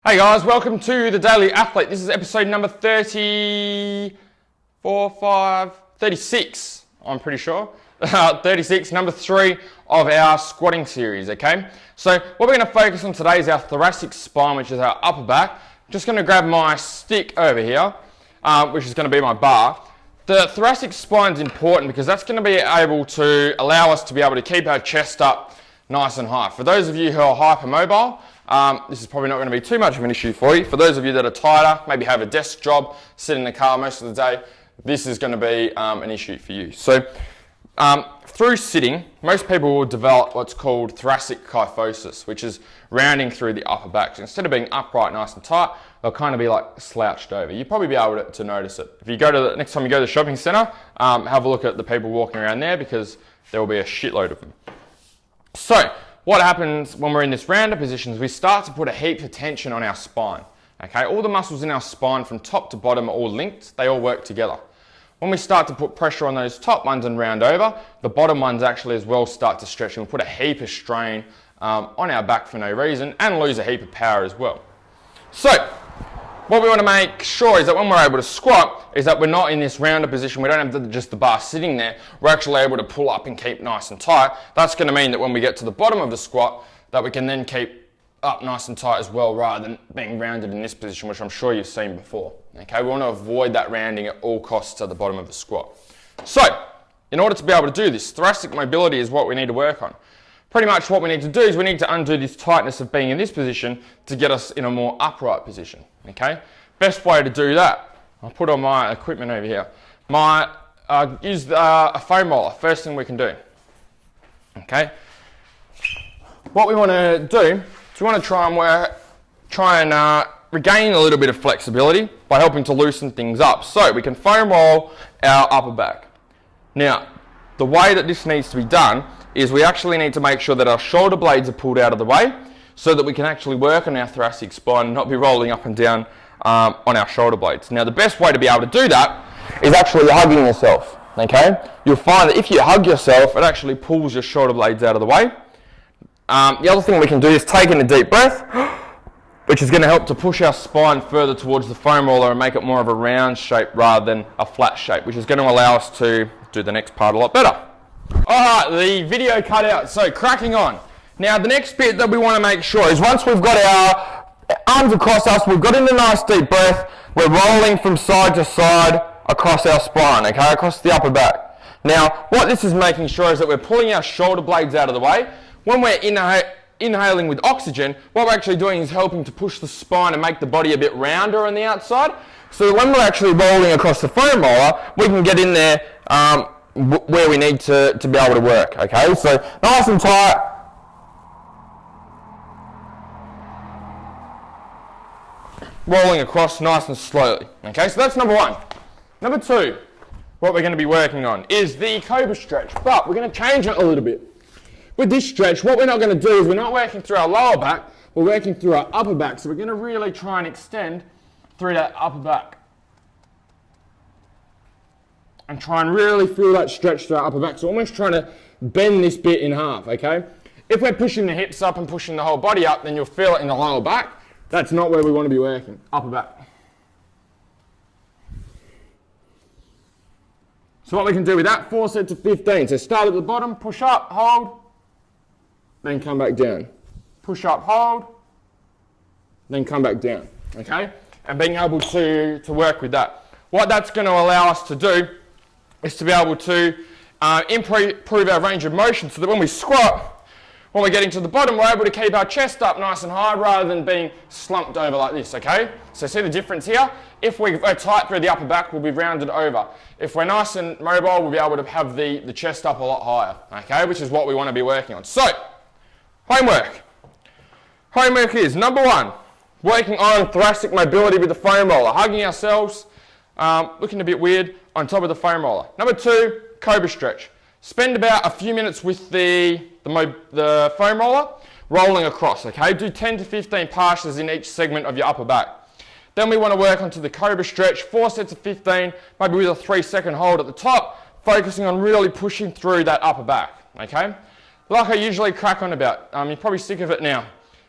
Hey guys, welcome to The Daily Athlete. This is episode number 36, I'm pretty sure. 36, number 3 of our squatting series, okay? So what we're going to focus on today is our thoracic spine, which is our upper back. I'm just going to grab my stick over here, which is going to be my bar. The thoracic spine is important because that's going to be able to allow us to be able to keep our chest up nice and high. For those of you who are hypermobile, this is probably not going to be too much of an issue for you. For those of you that are tighter, maybe have a desk job, sit in the car most of the day, this is going to be an issue for you. So through sitting, most people will develop what's called thoracic kyphosis, which is rounding through the upper back. So instead of being upright, nice and tight, they'll kind of be like slouched over. You'll probably be able to notice it. If you go to next time you go to the shopping centre, have a look at the people walking around there because there will be a shitload of them. So what happens when we're in this rounder position is we start to put a heap of tension on our spine. Okay, all the muscles in our spine from top to bottom are all linked, they all work together. When we start to put pressure on those top ones and round over, the bottom ones actually as well start to stretch and we put a heap of strain on our back for no reason and lose a heap of power as well. So what we want to make sure is that when we're able to squat is that we're not in this rounder position, we don't have just the bar sitting there, we're actually able to pull up and keep nice and tight. That's going to mean that when we get to the bottom of the squat that we can then keep up nice and tight as well rather than being rounded in this position, which I'm sure you've seen before. Okay, we want to avoid that rounding at all costs at the bottom of the squat. So in order to be able to do this, thoracic mobility is what we need to work on. Pretty much what we need to do is we need to undo this tightness of being in this position to get us in a more upright position. Okay, best way to do that, I'll put on my equipment over here. Use a foam roller, first thing we can do. Okay, what we want to do is we want to try and regain a little bit of flexibility by helping to loosen things up. So we can foam roll our upper back. Now, the way that this needs to be done is we actually need to make sure that our shoulder blades are pulled out of the way so that we can actually work on our thoracic spine and not be rolling up and down on our shoulder blades. Now the best way to be able to do that is actually hugging yourself, okay? You'll find that if you hug yourself, it actually pulls your shoulder blades out of the way. The other thing we can do is take in a deep breath, which is going to help to push our spine further towards the foam roller and make it more of a round shape rather than a flat shape, which is going to allow us to do the next part a lot better. Alright, the video cut out, so cracking on. Now the next bit that we want to make sure is once we've got our arms across us, we've got in a nice deep breath, we're rolling from side to side across our spine, okay, across the upper back. Now what this is making sure is that we're pulling our shoulder blades out of the way. When we're inhaling with oxygen, what we're actually doing is helping to push the spine and make the body a bit rounder on the outside. So when we're actually rolling across the foam roller, we can get in there where we need to be able to work, okay? So nice and tight. Rolling across nice and slowly, okay? So that's number 1. Number 2, what we're going to be working on is the cobra stretch, but we're going to change it a little bit. With this stretch, what we're not going to do is we're not working through our lower back, we're working through our upper back, so we're going to really try and extend through that upper back. And try and really feel that stretch through our upper back, so almost trying to bend this bit in half, okay? If we're pushing the hips up and pushing the whole body up, then you'll feel it in the lower back. That's not where we want to be working, upper back. So what we can do with that, 4 sets of 15. So start at the bottom, push up, hold, then come back down. Push up, hold, then come back down, okay? And being able to work with that. What that's going to allow us to do is to be able to improve our range of motion so that when we squat, when we're getting to the bottom, we're able to keep our chest up nice and high rather than being slumped over like this, okay? So see the difference here? If we're tight through the upper back, we'll be rounded over. If we're nice and mobile, we'll be able to have the chest up a lot higher, okay? Which is what we want to be working on. So, homework. Homework is, number 1, working on thoracic mobility with the foam roller, hugging ourselves, looking a bit weird on top of the foam roller. Number 2, cobra stretch. Spend about a few minutes with the foam roller, rolling across, okay? Do 10 to 15 passes in each segment of your upper back. Then we want to work onto the cobra stretch, 4 sets of 15, maybe with a 3-second hold at the top, focusing on really pushing through that upper back, okay? Like I usually crack on about, you're probably sick of it now,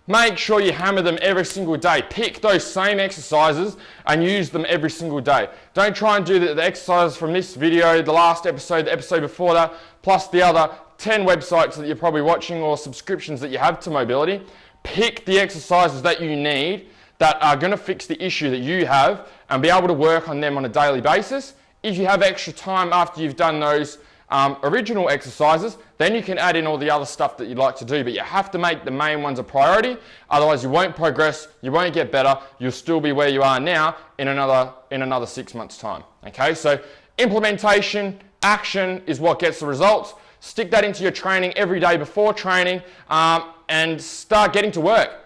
Make sure you hammer them every single day. Pick those same exercises and use them every single day. Don't try and do the exercises from this video, the last episode, the episode before that, plus the other 10 websites that you're probably watching or subscriptions that you have to mobility. Pick the exercises that you need that are going to fix the issue that you have and be able to work on them on a daily basis. If you have extra time after you've done those original exercises, then you can add in all the other stuff that you'd like to do, but you have to make the main ones a priority. Otherwise you won't progress, you won't get better, you'll still be where you are now in another 6 months time. Okay, so implementation, action is what gets the results. Stick that into your training every day before training and start getting to work.